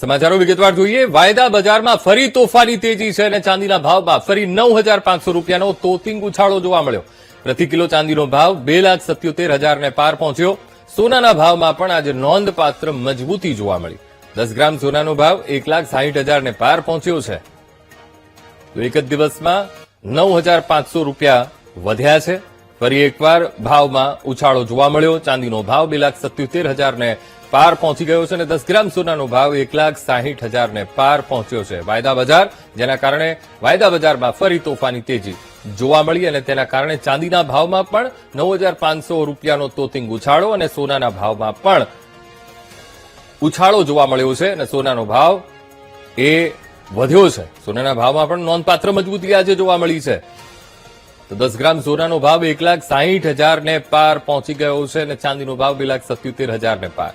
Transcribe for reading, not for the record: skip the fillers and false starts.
સમાચારો વિગતવાર જોઈએ. વાયદા બજારમાં ફરી તોફાની તેજી છે અને ચાંદીના ભાવમાં ફરી 9,500 રૂપિયાનો તોતિંગ ઉછાળો જોવા મળ્યો. પ્રતિ કિલો ચાંદીનો ભાવ 2,77,000 ને પાર પહોંચ્યો. સોનાના ભાવમાં પણ આજે નોંધપાત્ર મજબૂતી જોવા મળી. 10 ગ્રામ સોનાનો ભાવ 1,60,000 ને પાર પહોંચ્યો છે. તો એક જ દિવસમાં 9,500 રૂપિયા વધ્યા છે. ફરી એકવાર ભાવમાં ઉછાળો જોવા મળ્યો. ચાંદીનો ભાવ 2,77,000 ને પાર પહોંચી ગયો છે અને 10 ગ્રામ સોનાનો ભાવ 1,60,000 ને પાર પહોંચ્યો છે. વાયદા બજાર, જેના કારણે વાયદા બજારમાં ફરી તોફાની તેજી જોવા મળી અને તેના કારણે ચાંદીના ભાવમાં પણ 9,500 રૂપિયાનો તોતિંગ ઉછાળો અને સોનાના ભાવમાં પણ ઉછાળો જોવા મળ્યો છે અને સોનાનો ભાવ એ વધ્યો છે. સોનાના ભાવમાં પણ નોંધપાત્ર મજબૂતી આજે જોવા મળી છે. તો 10 ગ્રામ સોનાનો ભાવ 1,60,000 ને પાર પહોંચી ગયો છે અને ચાંદીનો ભાવ 2,77,000 ને પાર.